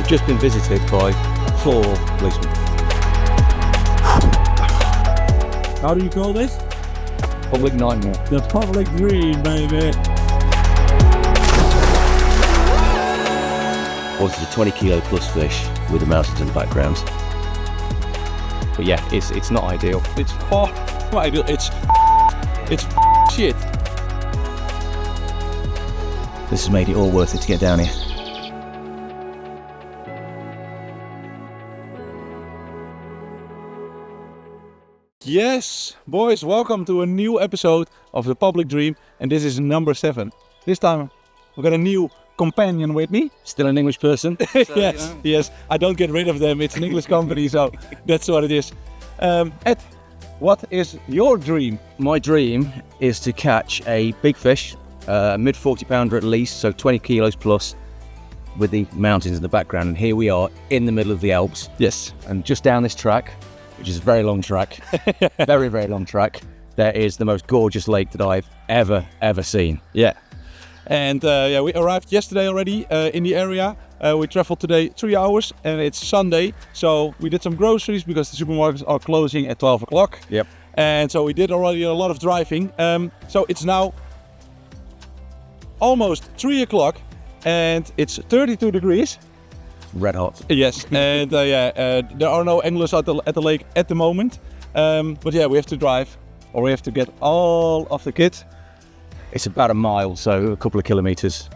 We've just been visited by 4 policemen. How do you call this? Public nightmare. The public dream, baby. Wanted a 20 kilo plus fish with the mountains in the background. But yeah, it's not ideal. It's far from ideal. It's shit. This has made it all worth it to get down here. Yes, boys, welcome to a new episode of The Public Dream, and this is number 7. This time we've got a new companion with me. Still an English person. So, yes, I don't get rid of them. It's an English company, so that's what it is. Ed, what is your dream? My dream is to catch a big fish, mid 40 pounder at least, so 20 kilos plus, with the mountains in the background. And here we are in the middle of the Alps. Yes. And just down this track, which is a very long track, very, very long track, there is the most gorgeous lake that I've ever seen. Yeah. And we arrived yesterday already in the area. We traveled today 3 hours and it's Sunday. So we did some groceries because the supermarkets are closing at 12 o'clock. Yep. And so we did already a lot of driving. So it's now almost 3 o'clock and it's 32 degrees. Red hot. Yes, and there are no anglers at the lake at the moment. But yeah, we have to drive, or we have to get all of the kit. It's about a mile, so a couple of kilometres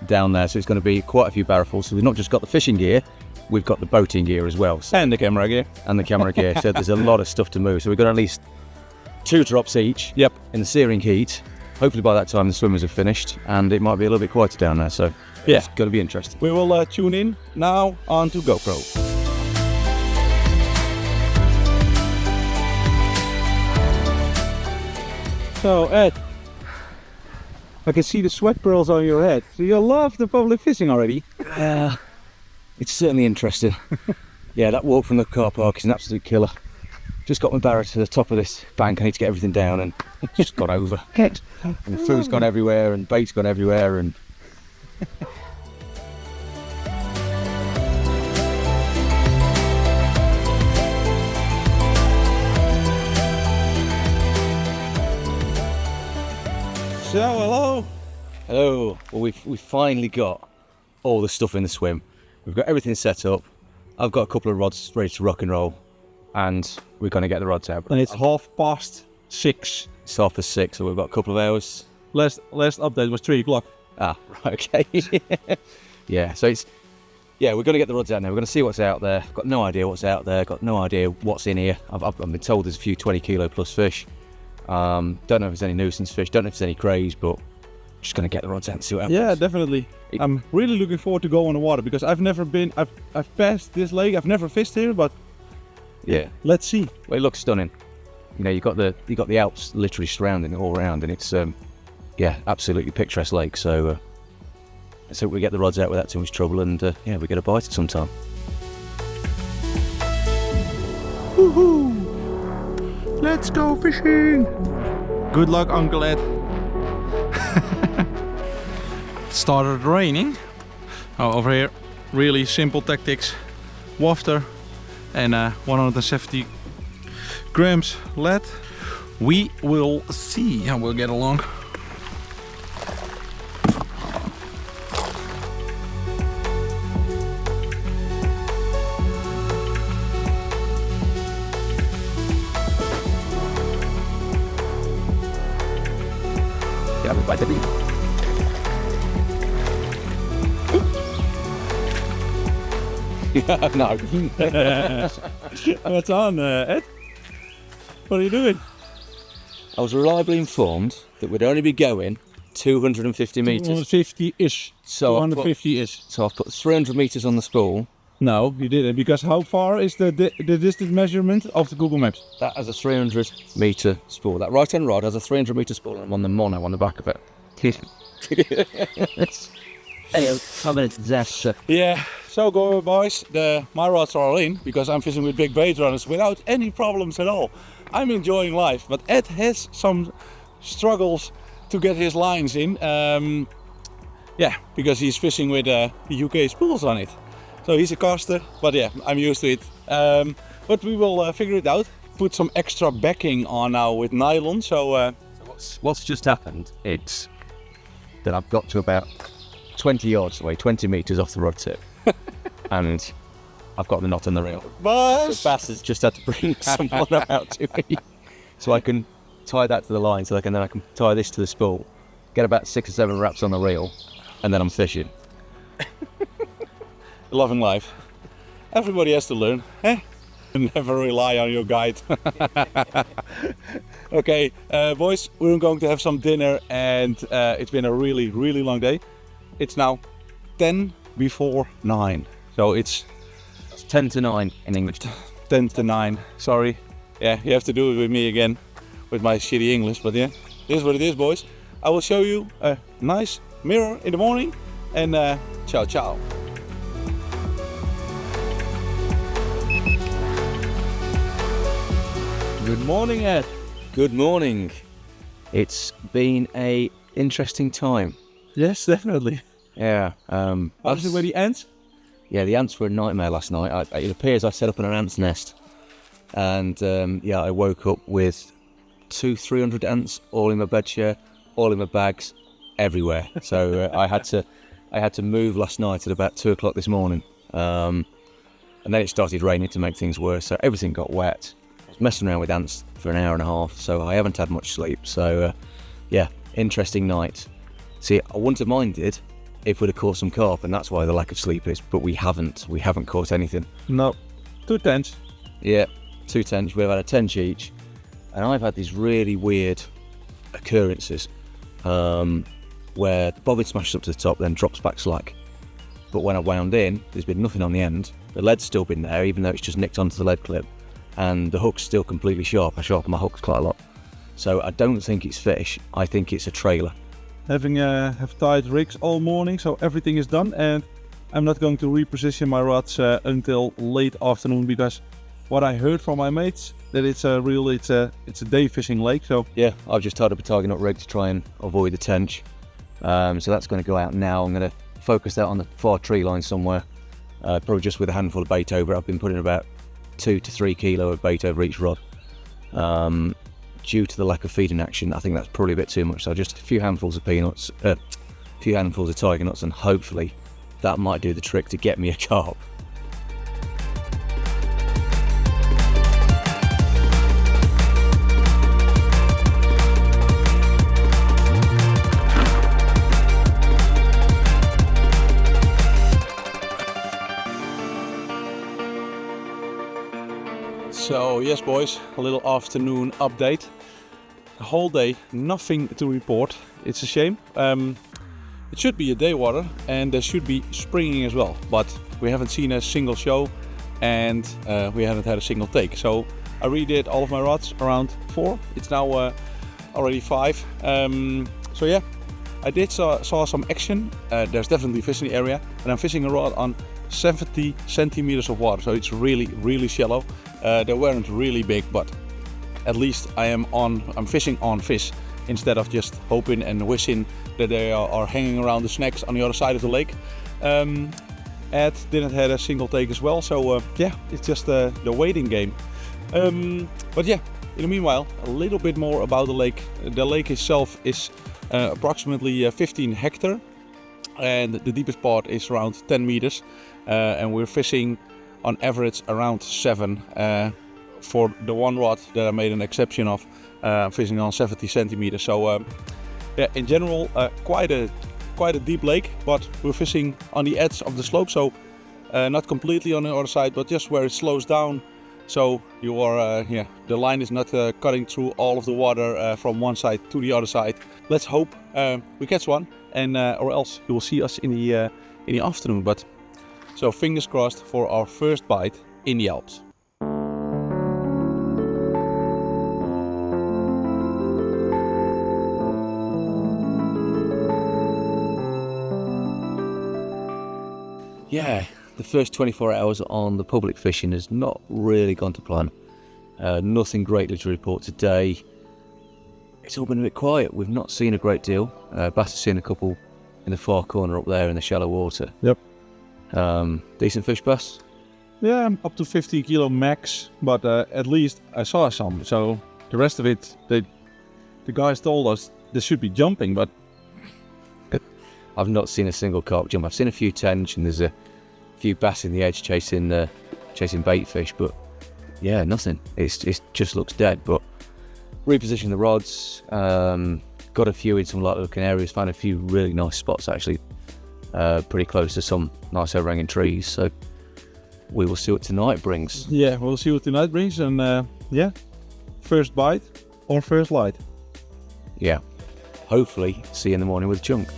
down there. So it's going to be quite a few barrelfuls. So we've not just got the fishing gear, we've got the boating gear as well. So, And the camera gear. and the camera gear. So there's a lot of stuff to move. So we've got at least 2 drops each. Yep. In the searing heat. Hopefully by that time the swimmers have finished, and it might be a little bit quieter down there. So Yeah. it's going to be interesting. We will tune in now onto GoPro. So Ed, I can see the sweat pearls on your head. So you love the public fishing already? It's certainly interesting. Yeah, that walk from the car park is an absolute killer. Just got my barrow to the top of this bank. I need to get everything down, and it's just gone over. And the food's gone everywhere, and bait's gone everywhere, and So hello. hello. Well, we've finally got all the stuff in the swim. We've got everything set up. I've got a couple of rods ready to rock and roll, and we're going to get the rods out. And it's 6:30. It's 6:30, so we've got a couple of hours. Last update was 3 o'clock. Ah, right, okay. Yeah, so we're going to get the rods out now. We're going to see what's out there. Got no idea what's out there. Got no idea what's in here. I've been told there's a few 20 kilo plus fish. Don't know if there's any nuisance fish. Don't know if there's any crays, but just going to get the rods out and see what happens. Yeah, definitely. I'm really looking forward to go on the water because I've never been. I've passed this lake. I've never fished here, but Yeah. let's see. Well, it looks stunning. You know, you got the Alps literally surrounding it all around, and it's absolutely picturesque lake. So let's hope we get the rods out without too much trouble, and we get a bite at some time. Woohoo! Let's go fishing. Good luck, Uncle Ed. It started raining. Over here, really simple tactics. Wafter and 170 grams lead. We will see how we'll get along. Yeah, we bite the beat. No. What's on, Ed? What are you doing? I was reliably informed that we'd only be going 250 metres. 250-ish. So 250-ish. So I've put 300 metres on the spool. No, you didn't, because how far is the distance measurement of the Google Maps? That has a 300 metre spool. That right hand rod has a 300 metre spool, and I'm on the mono on the back of it. Anyway, I'm a disaster. Yeah, so go boys, my rods are all in because I'm fishing with big bait runners without any problems at all. I'm enjoying life, but Ed has some struggles to get his lines in. Because he's fishing with UK spools on it. So he's a caster, but yeah, I'm used to it. But we will figure it out. Put some extra backing on now with nylon. So what's just happened? It's that I've got to about 20 yards away, 20 meters off the rod tip, and I've got the knot on the reel. Bas! So Bass has just had to bring someone out to me, so I can tie that to the line, so then I can tie this to the spool, get about 6 or 7 wraps on the reel, and then I'm fishing. Loving life. Everybody has to learn, eh? Never rely on your guide. Okay, boys, we're going to have some dinner, and it's been a really, really long day. It's now 10 before 9, so it's 10 to 9 in English. 10 to 9, sorry. Yeah, you have to do it with me again, with my shitty English, but yeah, this is what it is, boys. I will show you a nice mirror in the morning, and ciao ciao. Good morning, Ed. Good morning. It's been a interesting time. Yes, definitely. Yeah. Was it where the ants? Yeah, the ants were a nightmare last night. It appears I set up an ant's nest, and yeah, I woke up with 200-300 ants all in my bed chair, all in my bags, everywhere. So I had to move last night at about 2 o'clock this morning, and then it started raining to make things worse. So everything got wet. I was messing around with ants for an hour and a half, so I haven't had much sleep. So yeah, interesting night. See, I wouldn't have minded if we'd have caught some carp, and that's why the lack of sleep is, but we haven't caught anything. No, 2 tench. Yeah, 2 tench, we've had a tench each, and I've had these really weird occurrences where the bobbin smashes up to the top, then drops back slack. But when I wound in, there's been nothing on the end. The lead's still been there, even though it's just nicked onto the lead clip, and the hook's still completely sharp. I sharpen my hooks quite a lot. So I don't think it's fish, I think it's a trailer. Have tied rigs all morning, so everything is done, and I'm not going to reposition my rods until late afternoon, because what I heard from my mates that it's a day fishing lake. So yeah, I've just tied up a target nut rig to try and avoid the tench. So that's going to go out now. I'm going to focus that on the far tree line somewhere, probably just with a handful of bait over it. I've been putting about 2 to 3 kilo of bait over each rod. Due to the lack of feeding action, I think that's probably a bit too much. So just a few handfuls of peanuts, a few handfuls of tiger nuts, and hopefully that might do the trick to get me a carp. So yes, boys, a little afternoon update. The whole day, nothing to report. It's a shame. It should be a day water, and there should be springing as well, but we haven't seen a single show, and we haven't had a single take. So I redid all of my rods around 4. It's now already 5. So yeah, I did saw some action. There's definitely fish in the area, and I'm fishing a rod on 70 centimeters of water, so it's really, really shallow. They weren't really big, but at least I'm fishing on fish instead of just hoping and wishing that they are hanging around the snacks on the other side of the lake. Ed didn't have a single take as well, so yeah, it's just the waiting game. But yeah, in the meanwhile, a little bit more about the lake. The lake itself is approximately 15 hectare, and the deepest part is around 10 meters, and we're fishing on average around 7. For the one rod that I made an exception of, I'm fishing on 70 centimeters. So yeah, in general, quite a deep lake, but we're fishing on the edge of the slope, so not completely on the other side, but just where it slows down. So you are, yeah, the line is not cutting through all of the water from one side to the other side. Let's hope we catch one, and or else you will see us in the afternoon. But so fingers crossed for our first bite in the Alps. Yeah, the first 24 hours on the public fishing has not really gone to plan. Nothing greatly to report today. It's all been a bit quiet. We've not seen a great deal. Bass has seen a couple in the far corner up there in the shallow water. Yep. Decent fish bus. Yeah, up to 50 kilo max, but at least I saw some. So the rest of it, the guys told us they should be jumping, but I've not seen a single carp jump. I've seen a few tench and there's a few bass in the edge chasing bait fish, but yeah, nothing. It just looks dead. But repositioned the rods, got a few in some light looking areas, found a few really nice spots actually, pretty close to some nice overhanging trees. So we will see what tonight brings. yeah, we'll see what tonight brings. And yeah, first bite or first light. Yeah, hopefully see you in the morning with a chunk.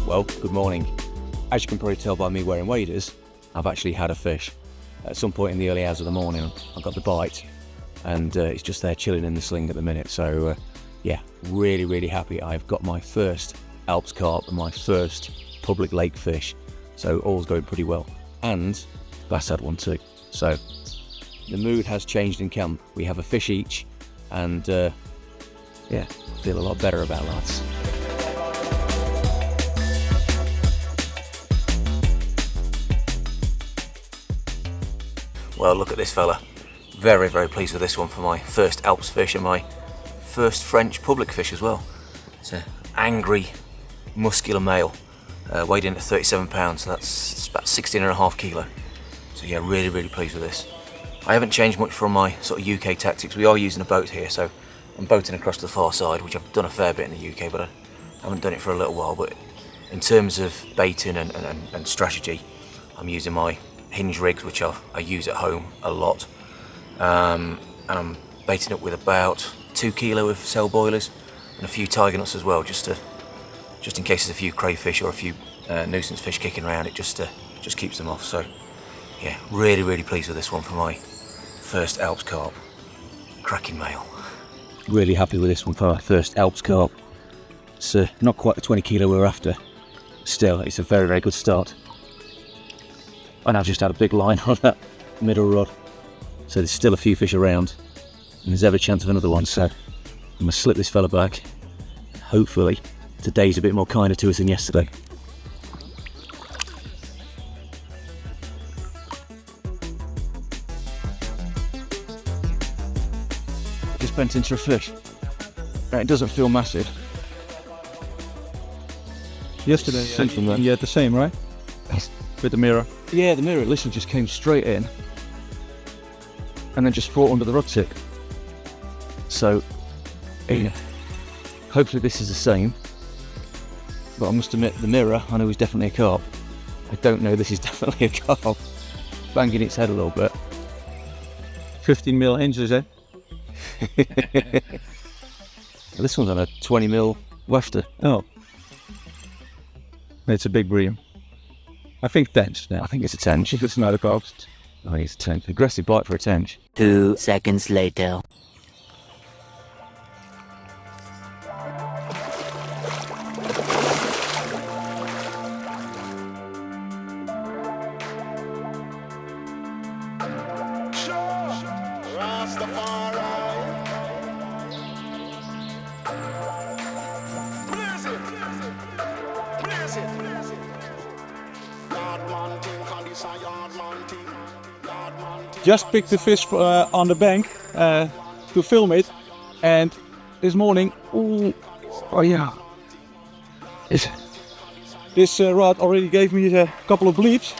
Well, good morning. As you can probably tell by me wearing waders, I've actually had a fish. At some point in the early hours of the morning, I got the bite, and it's just there chilling in the sling at the minute. So yeah, really happy. I've got my first Alps carp and my first public lake fish. So all's going pretty well. And Bass had one too. So the mood has changed in camp. We have a fish each, and yeah, feel a lot better about lads. Well, look at this fella. Very pleased with this one for my first Alps fish and my first French public fish as well. It's an angry, muscular male, weighed in at 37 pounds, so that's about 16.5 kilo. So yeah, really pleased with this. I haven't changed much from my sort of UK tactics. We are using a boat here, so I'm boating across to the far side, which I've done a fair bit in the UK, but I haven't done it for a little while. But in terms of baiting and strategy, I'm using my hinge rigs, which I use at home a lot, and I'm baiting up with about 2 kilo of cell boilers and a few tiger nuts as well, just in case there's a few crayfish or a few nuisance fish kicking around. It just keeps them off. So yeah, really pleased with this one for my first Alps carp. Cracking male. Really happy with this one for my first Alps carp. It's not quite the 20 kilo we're after. Still, it's a very good start. And I've just had a big line on that middle rod, so there's still a few fish around, and there's every chance of another one. So I'm gonna slip this fella back. Hopefully today's a bit more kinder to us than yesterday. Just bent into a fish. It doesn't feel massive. Yesterday, you had the same, right? With the mirror. Yeah, the mirror literally just came straight in and then just fought under the rod tip. So yeah, hopefully this is the same, but I must admit the mirror I know is definitely a carp. I don't know this is definitely a carp. Banging its head a little bit. 15 mil inches, eh? This one's on a 20 mil wefter. Oh, it's a big bream. I think tench now. I think it's a tench. If it's not a carp. I think it's a tench. Aggressive bite for a tench. 2 seconds later. Just picked the fish on the bank to film it, and this morning, oh yeah, this rod already gave me a couple of bleeps,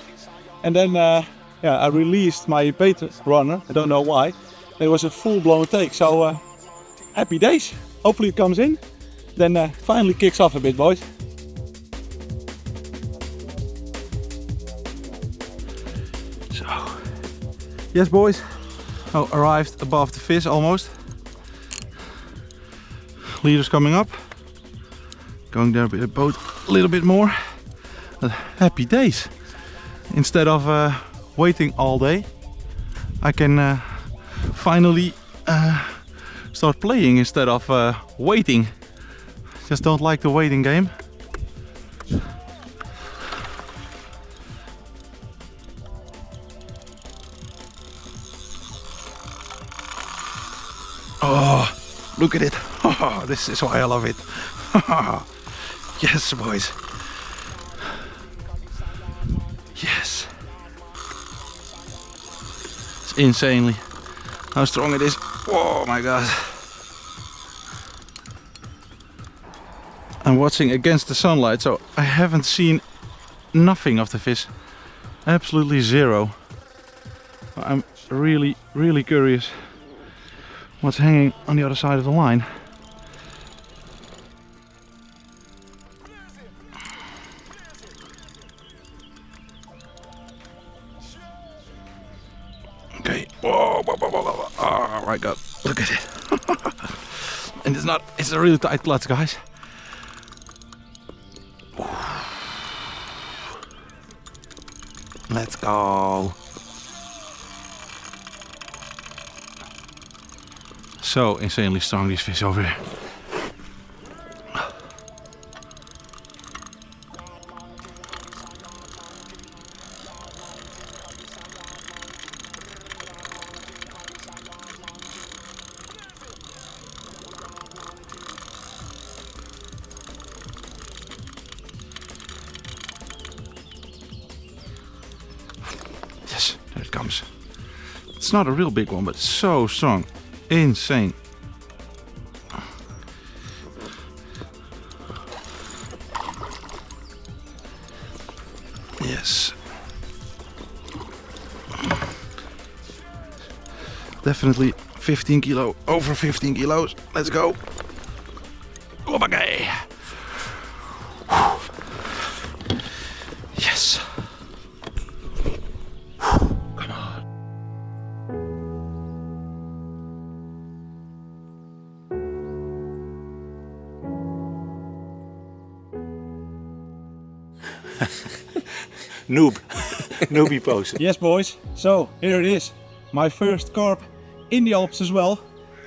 and then yeah, I released my bait runner. I don't know why. It was a full-blown take, so happy days. Hopefully it comes in, then finally kicks off a bit, boys. Yes, boys, arrived above the fish almost. Leader's coming up. Going there with the boat a little bit more. Happy days. Instead of waiting all day, I can finally start playing instead of waiting. Just don't like the waiting game. Look at it. Oh, this is why I love it. Yes, boys. Yes. It's insanely how strong it is. Oh my god. I'm watching against the sunlight, so I haven't seen nothing of the fish. Absolutely zero. I'm really curious what's hanging on the other side of the line. Okay. Whoa, whoa, whoa, whoa, whoa. Oh my god, look at it. And it's a really tight clutch, guys. Let's go. So insanely strong, these fish over here. Yes, there it comes. It's not a real big one, but it's so strong. Insane. Yes. Definitely 15 kilo, over 15 kilos. Let's go. Hoppakee. Yes. Come on. Newbie pose. Yes, boys. So here it is. My first carp in the Alps as well.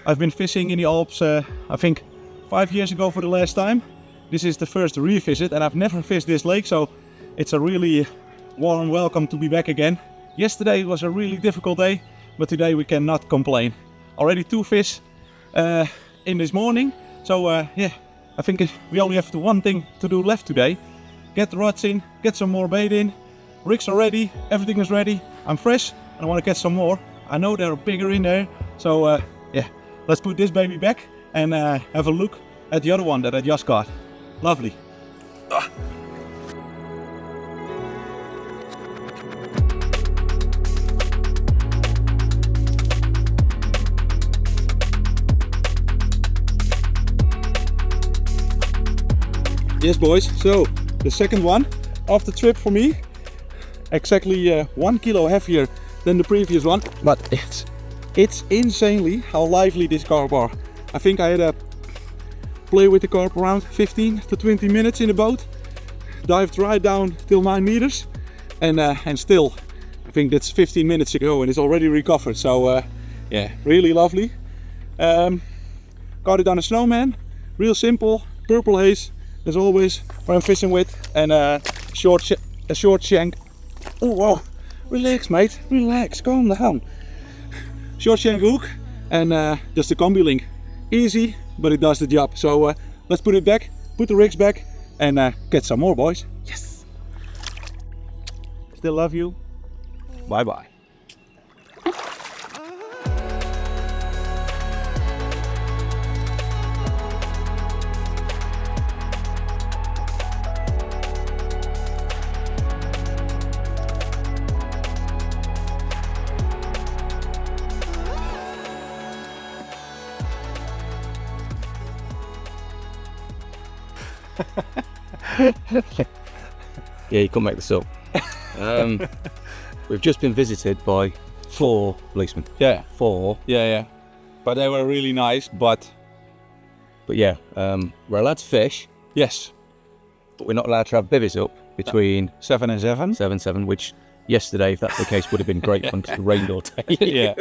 I've been fishing in the Alps, I think 5 years ago for the last time. This is the first revisit, and I've never fished this lake, so it's a really warm welcome to be back again. Yesterday was a really difficult day, but today we cannot complain. Already 2 fish in this morning, so yeah, I think we only have the one thing to do left today. Get the rods in, get some more bait in. Rigs are ready, everything is ready. I'm fresh and I want to get some more. I know there are bigger in there, so yeah, let's put this baby back and have a look at the other one that I just got. Lovely. Ah. Yes, boys, so the second one of the trip for me. Exactly 1 kilo heavier than the previous one, but it's insanely how lively this carp are. I think I had a play with the carp around 15 to 20 minutes in the boat, dived right down till 9 meters, and still I think that's 15 minutes ago and it's already recovered. So yeah, really lovely. Got it on a snowman, real simple, purple haze as always what I'm fishing with, and a short shank. Oh, whoa, relax mate, relax, calm down. Short shank hook and just a combi link. Easy, but it does the job. So let's put it back, put the rigs back and get some more, boys. Yes! Still love you. Bye bye. Yeah, you couldn't make this up. We've just been visited by 4 policemen. Yeah. 4. Yeah. But they were really nice, but yeah, we're allowed to fish, yes. but we're not allowed to have bivvies up between 7 and 7. 7, which yesterday, if that's the case, would have been great fun because it rained all day. Yeah.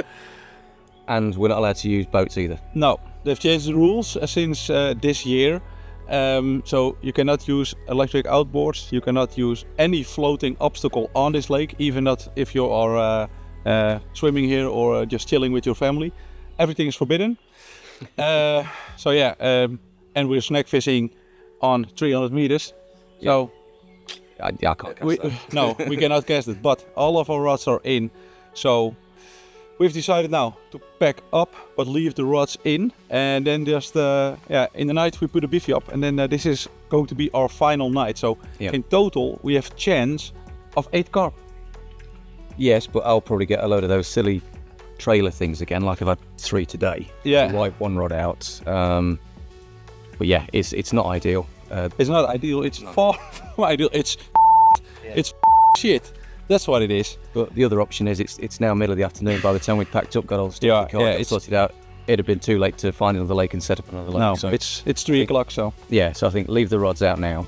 And we're not allowed to use boats either. No, they've changed the rules since this year. So you cannot use electric outboards, you cannot use any floating obstacle on this lake, even not if you are swimming here or just chilling with your family. Everything is forbidden. So yeah, and we're snack fishing on 300 meters. So I can't cast that. no, we cannot cast it. But all of our rods are in. So we've decided now to pack up, but leave the rods in, and then just in the night we put a bivvy up, and then this is going to be our final night. So in total we have chance of 8 carp. Yes, but I'll probably get a load of those silly trailer things again, like I've had 3 today. Yeah. So wipe one rod out. But yeah, it's not ideal. It's not ideal. It's far from ideal. It's shit. That's what it is. But the other option is it's now middle of the afternoon. By the time we packed up, got all the stuff in the car, got sorted out, it'd have been too late to find another lake and set up another lake. No, so it's 3 o'clock. So yeah, so I think leave the rods out now,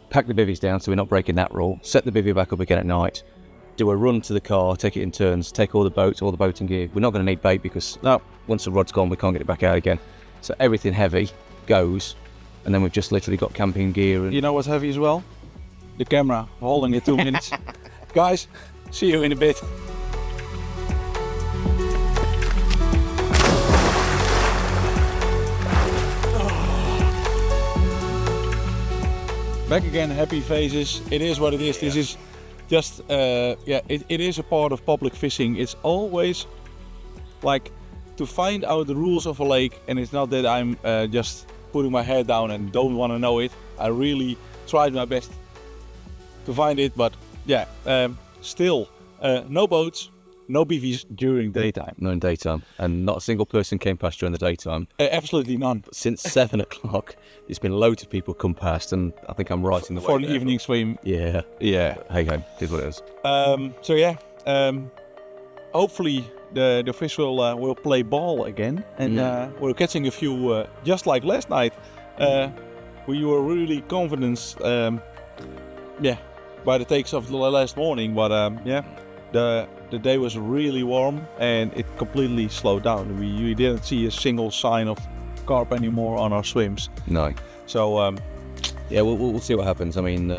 pack the bivvies down so we're not breaking that rule, set the bivvy back up again at night, do a run to the car, take it in turns, take all the boats, all the boating gear. We're not going to need bait because once the rod's gone we can't get it back out again. So everything heavy goes, and then we've just literally got camping gear. And you know what's heavy as well? The camera, holding it 2 minutes. Guys, see you in a bit. Back again, happy faces. It is what it is. This is just, it is a part of public fishing. It's always like to find out the rules of a lake, and it's not that I'm just putting my head down and don't want to know it. I really tried my best to find it, but yeah, still no boats, no BVs during daytime. no, in daytime, and not a single person came past during the daytime. Absolutely none. But since 7 o'clock, there's been loads of people come past, and I think I'm right in the way For an there. evening swim. Yeah. Yeah. Hey ho, it is what it is. So yeah, hopefully the fish will play ball again, and we're catching a few just like last night. We were really confident, by the takes of the last morning, but the day was really warm and it completely slowed down. We didn't see a single sign of carp anymore on our swims. No. So Yeah, we'll see what happens. I mean,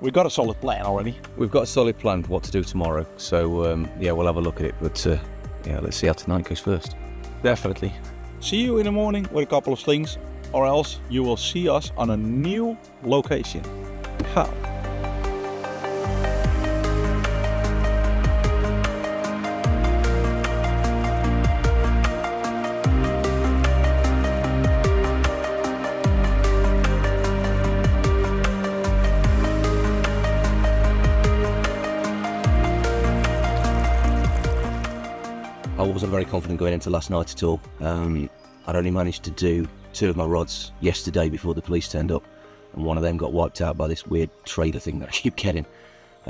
we got a solid plan already. we've got a solid plan for what to do tomorrow. So yeah, we'll have a look at it. But yeah, let's see how tonight goes first. Definitely. See you in the morning with a couple of slings, or else you will see us on a new location. How? I wasn't very confident going into last night at all. I'd only managed to do 2 of my rods yesterday before the police turned up, and one of them got wiped out by this weird trailer thing that I keep getting.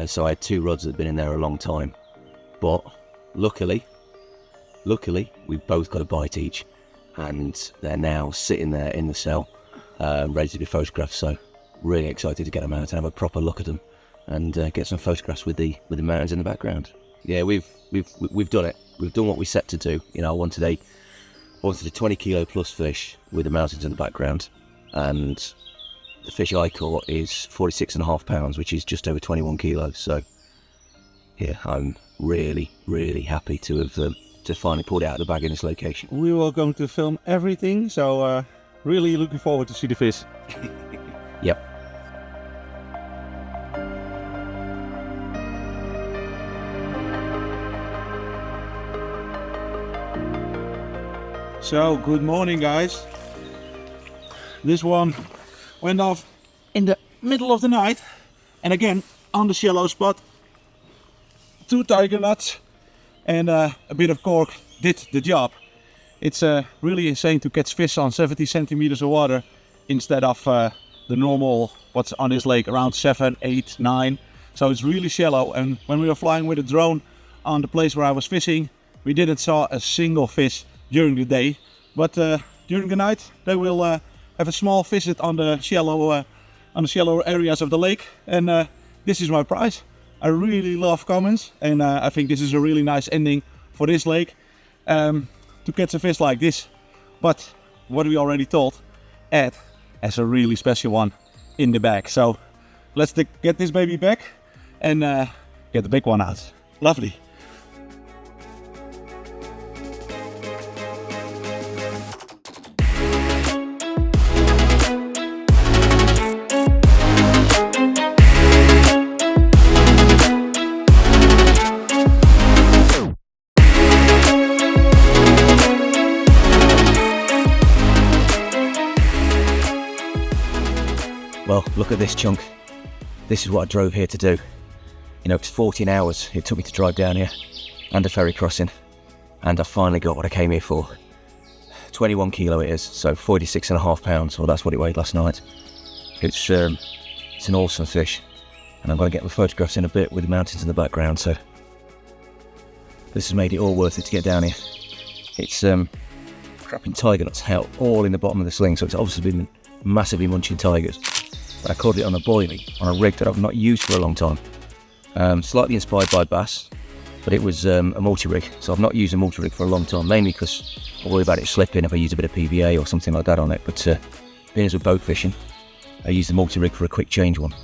So I had 2 rods that had been in there a long time. But luckily, we've both got a bite each, and they're now sitting there in the cell, ready to be photographed. So really excited to get them out and have a proper look at them, and get some photographs with the mountains in the background. Yeah, we've done it. We've done what we set to do. You know, I wanted a 20 kilo plus fish with the mountains in the background, and the fish I caught is 46.5 pounds, which is just over 21 kilos. So yeah, I'm really happy to have to finally pulled it out of the bag in this location. We were going to film everything, so really looking forward to see the fish. Yep. So, good morning, guys. This one went off in the middle of the night, and again on the shallow spot. 2 tiger nuts and a bit of cork did the job. It's really insane to catch fish on 70 centimeters of water instead of the normal what's on this lake around 7, 8, 9. So it's really shallow, and when we were flying with a drone on the place where I was fishing, we didn't saw a single fish during the day, but during the night they will have a small visit on the shallower areas of the lake, and this is my prize. I really love comments, and I think this is a really nice ending for this lake, to catch a fish like this. But what we already told, Ed has a really special one in the bag. So let's get this baby back and get the big one out. Lovely. look at this chunk. This is what I drove here to do. You know, it's 14 hours it took me to drive down here and a ferry crossing, and I finally got what I came here for. 21 kilo it is, so 46.5 pounds, or that's what it weighed last night. It's an awesome fish, and I'm going to get the photographs in a bit with the mountains in the background, so this has made it all worth it to get down here. It's crapping tiger nuts out all in the bottom of the sling, so it's obviously been massively munching tigers. But I caught it on a boilie on a rig that I've not used for a long time. Slightly inspired by bass, but it was a multi-rig, so I've not used a multi-rig for a long time, mainly because I worry about it slipping if I use a bit of PVA or something like that on it. But being as with boat fishing, I used the multi-rig for a quick change one.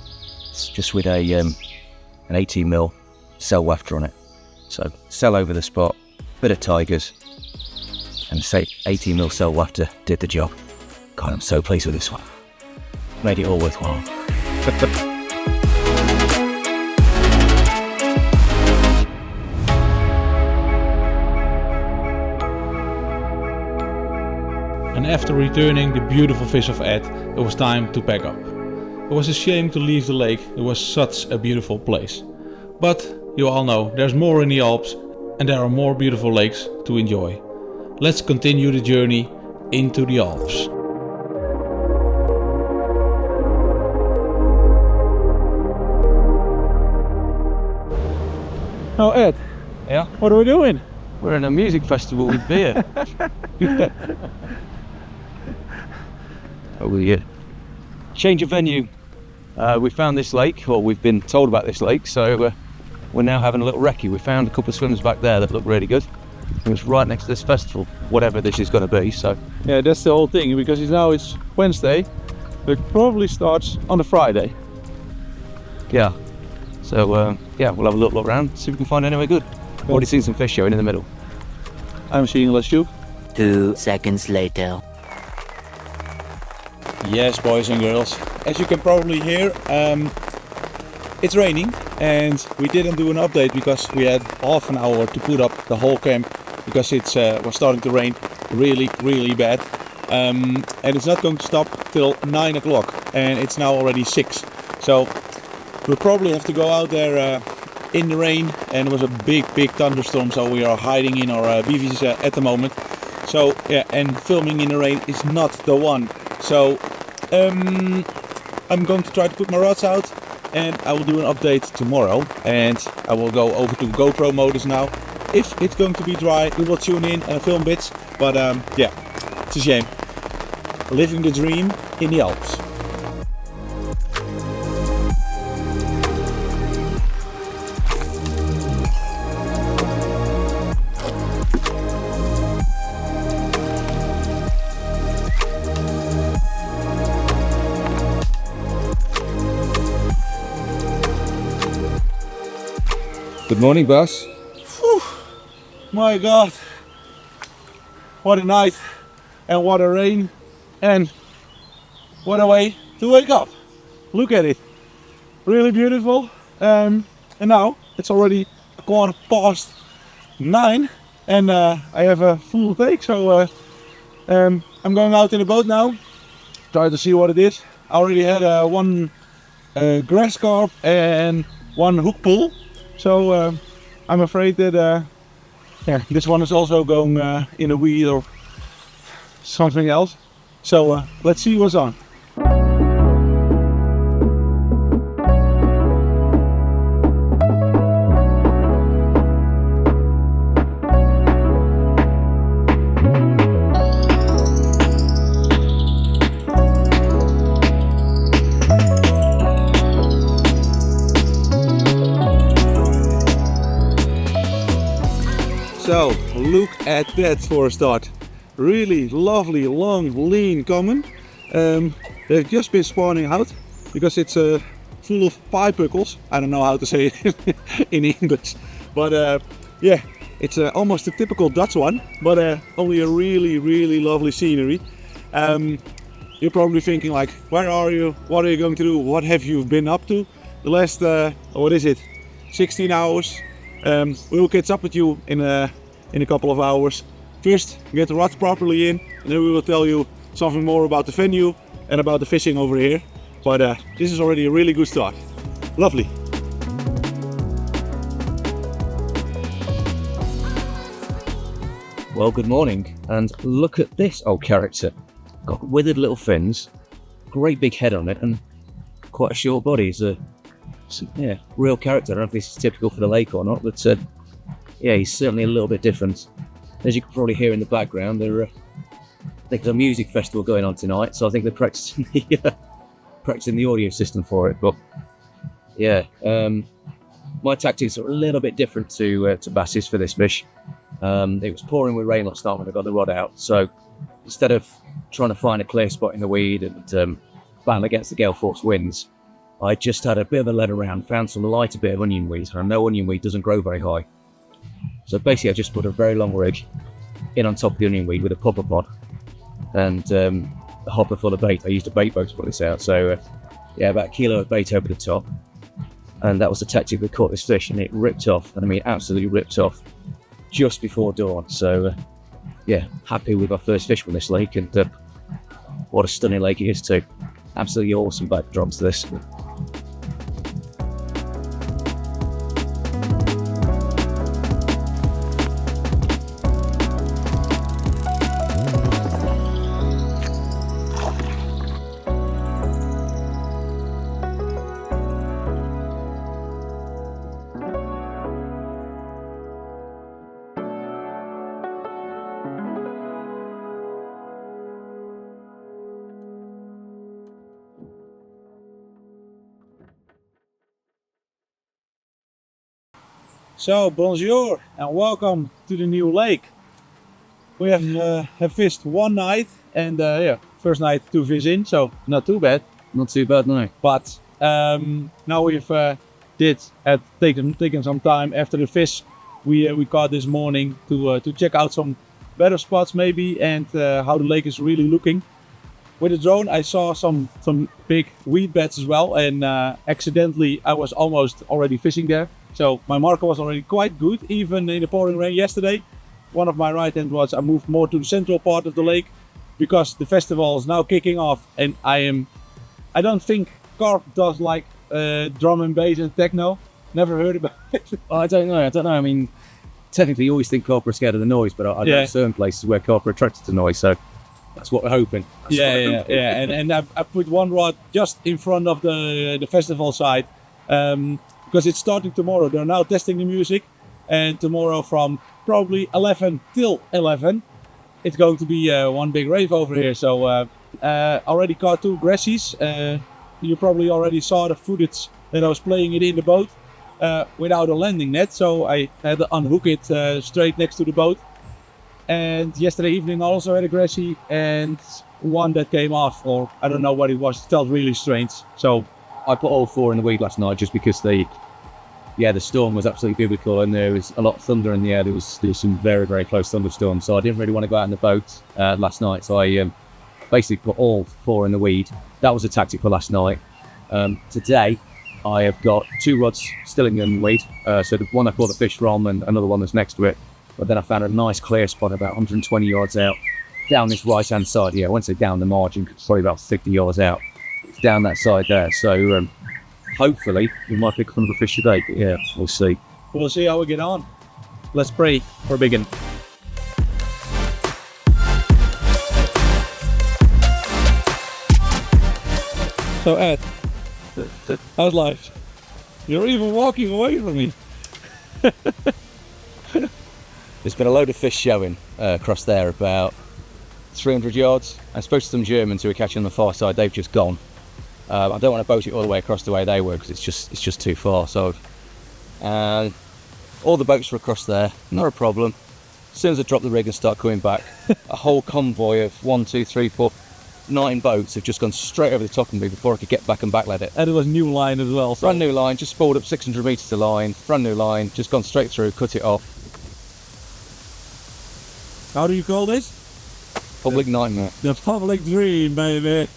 It's just with a an 18mm cell wafter on it. So cell over the spot, bit of tigers, and say 18mm cell wafter did the job. God, I'm so pleased with this one. Made it all worthwhile. And after returning the beautiful fish of Ed, it was time to pack up. It was a shame to leave the lake, it was such a beautiful place. But you all know there's more in the Alps and there are more beautiful lakes to enjoy. Let's continue the journey into the Alps. Now Ed, Yeah? what are we doing? We're in a music festival with beer. Oh yeah. Change of venue. We found this lake, or we've been told about this lake, so we're now having a little recce. We found a couple of swims back there that look really good. It was right next to this festival, whatever this is going to be. So Yeah, that's the whole thing, because it's Wednesday, but it probably starts on a Friday. yeah. So yeah, we'll have a look around, see if we can find anywhere good. Already seen some fish showing in the middle. I'm seeing Lashouk. 2 seconds later. Yes, boys and girls, as you can probably hear, it's raining, and we didn't do an update because we had half an hour to put up the whole camp, because it was starting to rain really bad, and it's not going to stop till 9 o'clock, and it's now already 6, so we'll probably have to go out there in the rain, and it was a big thunderstorm, so we are hiding in our beefies at the moment. So yeah, and filming in the rain is not the one. So I'm going to try to put my rods out, and I will do an update tomorrow, and I will go over to GoPro modus now. If it's going to be dry, we will tune in and film bits, but yeah, it's a shame. Living the dream in the Alps. Good morning, boss. Whew. My God, what a night, and what a rain, and what a way to wake up. Look at it, really beautiful. And now it's already 9:15, and I have a full take, so I'm going out in the boat now, try to see what it is. I already had one grass carp and one hook pull. So I'm afraid that yeah, this one is also going in a weed or something else. So let's see what's on. So look at that for a start. Really lovely, long, lean common. They've just been spawning out because it's full of pipeckles. I don't know how to say it in English, but yeah, it's almost a typical Dutch one, but only a really lovely scenery. You're probably thinking like, where are you? What are you going to do? What have you been up to the last, what is it, 16 hours? We will catch up with you in a couple of hours. First, get the rods properly in, and then we will tell you something more about the venue and about the fishing over here. But this is already a really good start. Lovely. Well, good morning, and look at this old character. Got withered little fins, great big head on it, and quite a short body. He's a real character. I don't know if this is typical for the lake or not, but yeah, he's certainly a little bit different. As you can probably hear in the background, I think there's a music festival going on tonight, so I think they're practicing the audio system for it. But yeah, my tactics are a little bit different to Bass's for this fish. It was pouring with rain last night when I got the rod out, so instead of trying to find a clear spot in the weed and battle against the gale force winds, I just had a bit of a let around, found some lighter bit of onion weed, and I know onion weed doesn't grow very high. So basically I just put a very long rig in on top of the onion weed with a popper pod and a hopper full of bait. I used a bait boat to put this out, so yeah, about a kilo of bait over the top, and that was the tactic that caught this fish, and it ripped off, and I mean absolutely ripped off just before dawn. So yeah, happy with our first fish from this lake, and what a stunning lake it is too. Absolutely awesome backdrop to this. So, bonjour and welcome to the new lake. We have fished one night, and yeah, first night 2 fish in, so not too bad. Not too bad, no. But now we've taken some time after the fish we caught this morning to check out some better spots maybe, and how the lake is really looking. With the drone I saw some big weed beds as well, and accidentally I was almost already fishing there. So my marker was already quite good, even in the pouring rain yesterday. One of my right hand rods, I moved more to the central part of the lake because the festival is now kicking off, and I don't think Carp does like drum and bass and techno. Never heard about it. I don't know. I mean, technically you always think Carp are scared of the noise, but I know certain places where Carp are attracted to noise, so that's what we're hoping. Yeah. And I've put one rod just in front of the festival side. Because it's starting tomorrow. They're now testing the music, and tomorrow from probably 11 till 11 it's going to be one big rave over here. So already caught 2 grassies. You probably already saw the footage that I was playing it in the boat without a landing net, so I had to unhook it straight next to the boat. And yesterday evening I also had a grassie, and one that came off, or I don't know what it was. It felt really strange. So I put all 4 in the weed last night just because the storm was absolutely biblical, and there was a lot of thunder in the air. There was some very, very close thunderstorms, so I didn't really want to go out in the boat last night. So I basically put all 4 in the weed. That was a tactic for last night. Today I have got 2 rods still in the weed. So the one I caught the fish from, and another one that's next to it. But then I found a nice clear spot about 120 yards out down this right hand side. Yeah, I won't say down the margin, because it's probably about 50 yards out. Down that side there, so hopefully we might pick up another fish today, but yeah, we'll see. We'll see how we get on. Let's pray for a big one. So Ed, how's life? You're even walking away from me. There's been a load of fish showing across there, about 300 yards. I spoke to some Germans who were catching on the far side. They've just gone. I don't want to boat it all the way across the way they were, because it's just too far. So all the boats were across there, not a problem. As soon as I drop the rig and start coming back, a whole convoy of 1, 2, 3, 4, 9 boats have just gone straight over the top of me before I could get back and backlet it. And it was new line as well. So. Brand new line, just spooled up 600 metres to line, brand new line, just gone straight through, cut it off. How do you call this? Public nightmare. The public dream, baby.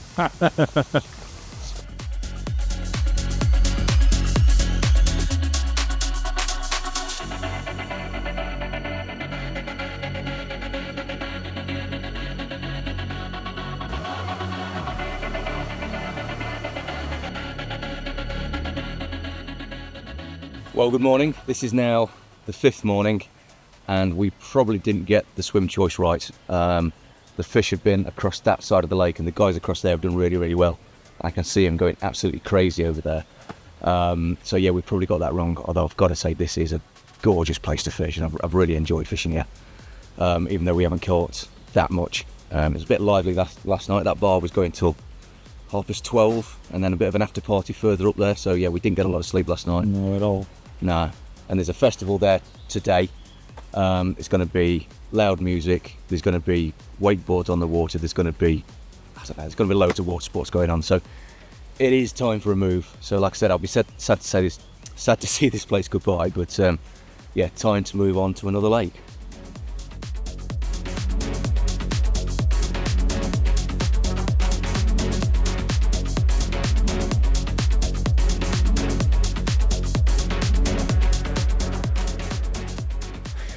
Well, good morning. This is now the 5th morning and we probably didn't get the swim choice right. The fish have been across that side of the lake and the guys across there have done really, really well. I can see them going absolutely crazy over there. So yeah, we probably got that wrong, although I've got to say this is a gorgeous place to fish and I've really enjoyed fishing here, even though we haven't caught that much. It was a bit lively last night. That bar was going till 12:30 and then a bit of an after party further up there, so yeah, we didn't get a lot of sleep last night. No, at all. No. And there's a festival there today. It's going to be loud music, there's going to be wakeboards on the water, there's going to be, I don't know, there's going to be loads of water sports going on, so it is time for a move. So like I said, I'll be sad to see this place goodbye, but yeah, time to move on to another lake.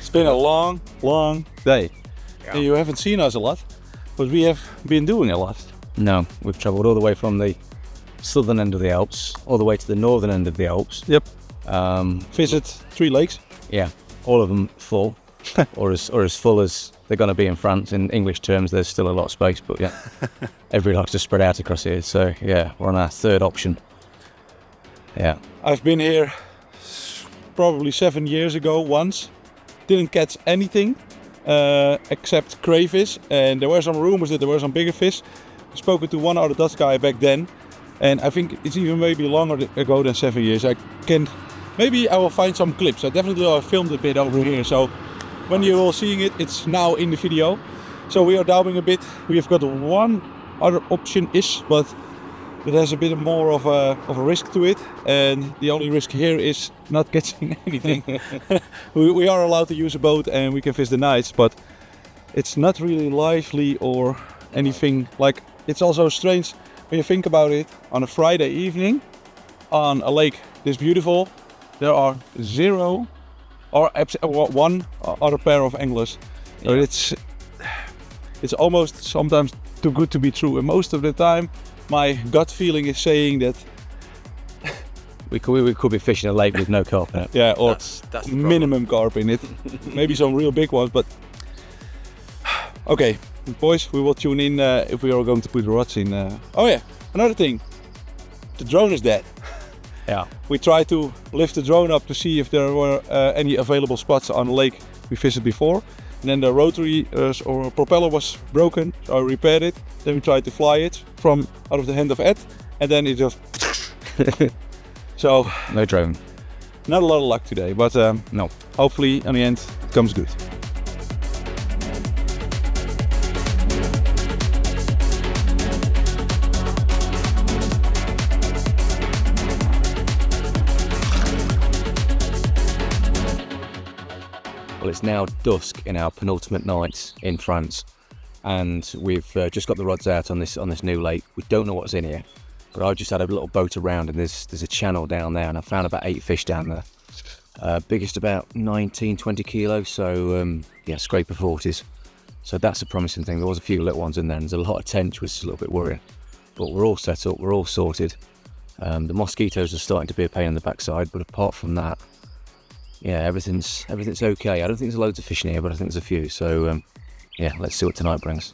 It's been a long, long day. Yeah. And you haven't seen us a lot, but we have been doing a lot. No, we've travelled all the way from the southern end of the Alps, all the way to the northern end of the Alps. Yep. Visit 3 lakes. Yeah, all of them full, or as full as they're going to be in France. In English terms, there's still a lot of space, but yeah, everybody likes to spread out across here. So yeah, we're on our 3rd option. Yeah. I've been here probably 7 years ago once. Didn't catch anything except crayfish, and there were some rumors that there were some bigger fish. I spoke to one other Dutch guy back then, and I think it's even maybe longer ago than 7 years. Maybe I will find some clips. I definitely filmed a bit over here, so when you're all seeing it, it's now in the video. So we are dabbling a bit. We have got one other option-ish, but it has a bit more of a risk to it, and the only risk here is not catching anything. we are allowed to use a boat and we can fish the nights, but it's not really lively or anything. Like, it's also strange when you think about it. On a Friday evening on a lake this beautiful, there are 0 or 1 other pair of anglers. Yeah. So it's almost sometimes too good to be true, and most of the time my gut feeling is saying that We could be fishing a lake with no carp in it. yeah, or That's the problem. minimum carp in it. Maybe some real big ones, but okay, boys, we will tune in if we are going to put the rods in. Oh yeah, another thing, the drone is dead. Yeah. We tried to lift the drone up to see if there were any available spots on the lake we visited before, and then the rotary or propeller was broken, so I repaired it. Then we tried to fly it from out of the hand of Ed, and then it just so No drone. not a lot of luck today, but No. hopefully in the end it comes good. Well, it's now dusk in our penultimate night in France, and we've just got the rods out on this new lake. We don't know what's in here, but I just had a little boat around, and there's a channel down there, and I found about 8 fish down there. Biggest about 19-20 kilos, so yeah, scraper 40s. So that's a promising thing. There was a few little ones in there, and there's a lot of tench, which is a little bit worrying. But we're all set up, we're all sorted. The mosquitoes are starting to be a pain in the backside, but apart from that, yeah, everything's okay. I don't think there's loads of fish in here, but I think there's a few. So yeah, let's see what tonight brings.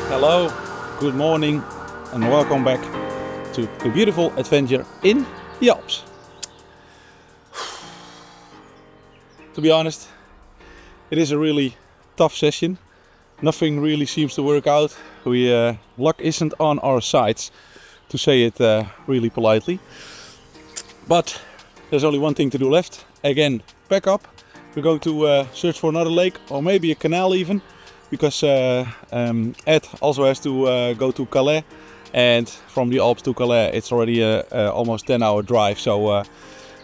Hello, good morning, and welcome back to a beautiful adventure in the Alps. To be honest, it is a really tough session. Nothing really seems to work out. Luck isn't on our sides, to say it really politely. But there's only one thing to do left. Again, pack up. We're going to search for another lake, or maybe a canal even, because Ed also has to go to Calais, and from the Alps to Calais it's already almost 10-hour drive, so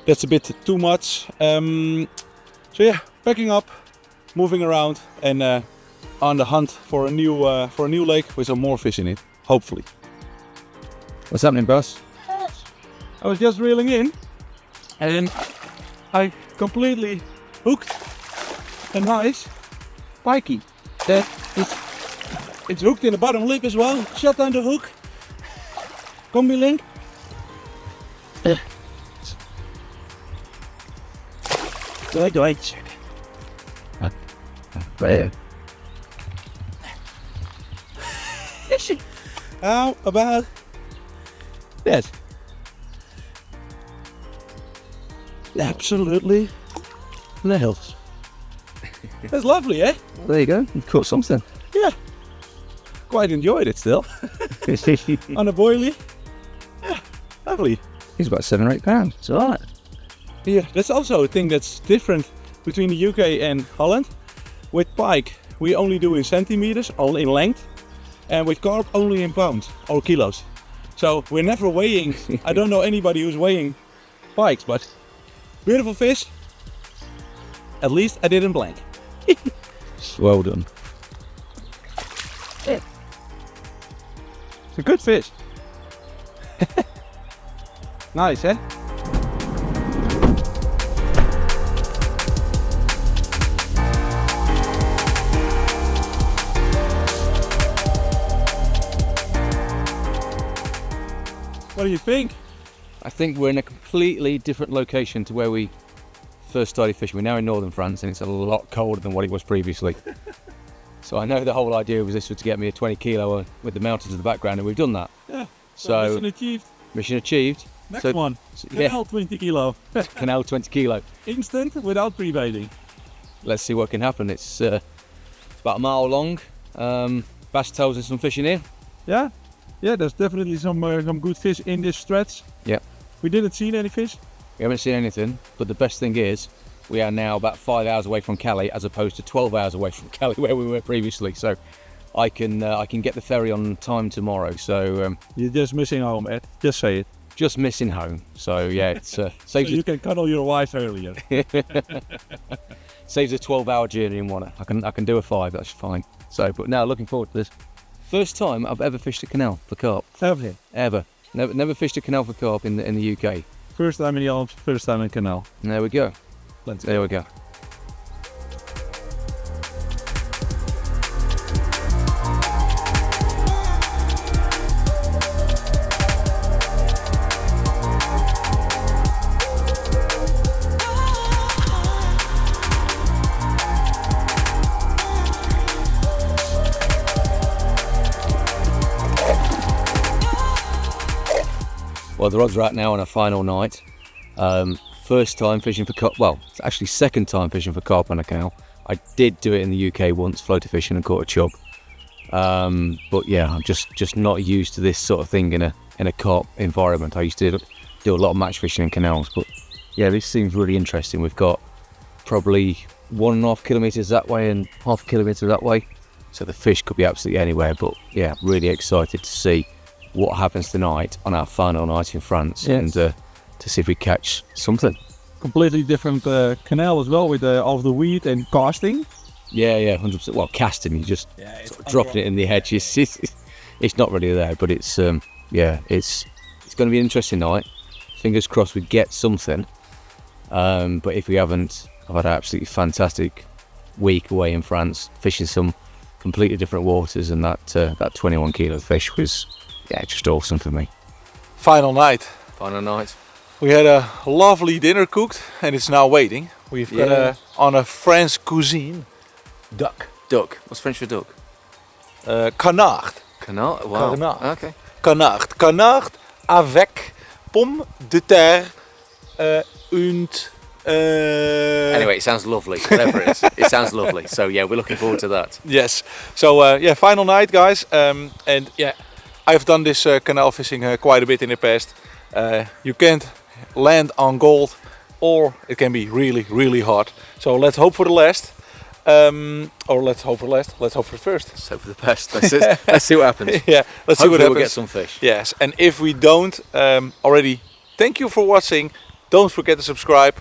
that's a bit too much. So yeah, packing up, moving around, and on the hunt for a new lake with some more fish in it, hopefully. What's happening, boss? I was just reeling in, and I completely hooked a nice pikey. That it's hooked in the bottom lip as well. Shut down the hook. Combi link. How about that? Absolutely nails. That's lovely, eh? There you go. You've caught something. Yeah. Quite enjoyed it still. On a boilie. Yeah, lovely. He's about 7 or 8 pounds. It's alright. Yeah, that's also a thing that's different between the UK and Holland. With pike, we only do in centimeters, all in length. And with carp, only in pounds or kilos. So we're never weighing. I don't know anybody who's weighing pikes, but beautiful fish. At least I didn't blank. Well done. It's a good fish. Nice, eh? What do you think? I think we're in a completely different location to where we first started fishing. We're now in northern France and it's a lot colder than what it was previously. So I know the whole idea was this was to get me a 20 kilo with the mountains in the background, and we've done that. Yeah. So mission achieved. Mission achieved. Next So- one. yeah. Canal 20 kilo. Canal 20 kilo. Instant without pre-baiting. Let's see what can happen. It's about a mile long. Bass tails and some fish in here. Yeah. Yeah, there's definitely some good fish in this stretch. Yeah. We didn't see any fish. We haven't seen anything, but the best thing is we are now about 5 hours away from Calais as opposed to 12 hours away from Calais where we were previously. So I can get the ferry on time tomorrow. So You're just missing home, Ed. Just say it. just missing home. So yeah, it's So saves you can cuddle your wife earlier. saves a 12-hour journey in one. I can do a 5. That's fine. So, but now looking forward to this. First time I've ever fished a canal for carp. Have you? Ever. Never fished a canal for carp in the UK. First time in the Alps, first time in canal. There we go. Let's There we go. Well, the rod's right now on a final night. First time fishing for carp. Well, it's actually second time fishing for carp on a canal. I did do it in the UK once, floater fishing and caught a chub. But yeah, I'm just not used to this sort of thing in a carp environment. I used to do a lot of match fishing in canals, but yeah, this seems really interesting. We've got probably 1.5 kilometers that way and 0.5 kilometer that way, so the fish could be absolutely anywhere. But yeah, really excited to see what happens tonight on our final night in France. Yes. And to see if we catch something. Completely different canal as well with all of the weed and casting. Yeah, 100%. Well, casting, you just sort of dropping it in the hedge. It's not really there, but it's going to be an interesting night. Fingers crossed we get something. But if we haven't, I've had an absolutely fantastic week away in France, fishing some completely different waters, and that 21 kilo fish was just awesome for me. Final night. Final night. We had a lovely dinner cooked and it's now waiting. We've got on a French cuisine duck. Duck. What's French for duck? Canard. Canal. Wow. Canard. Okay. Canard. Canard avec pomme de terre Anyway, it sounds lovely. Whatever it is, it sounds lovely. So yeah, we're looking forward to that. Yes. So final night, guys. And yeah, I've done this canal fishing quite a bit in the past. You can't land on gold, or it can be really, really hard. So let's hope for the last. Or let's hope for the last. Let's hope for the first. Let's hope for the best. Let's see what happens. Yeah, let's see what Hopefully happens. we'll get some fish. Yes, and if we don't already, thank you for watching. Don't forget to subscribe.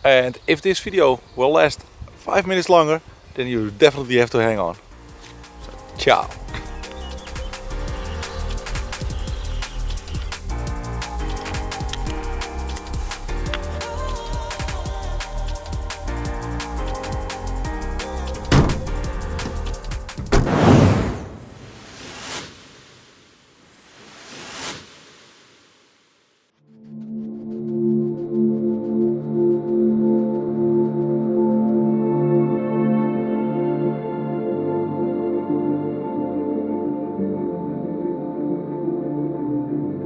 And if this video will last 5 minutes longer, then you definitely have to hang on. So, ciao.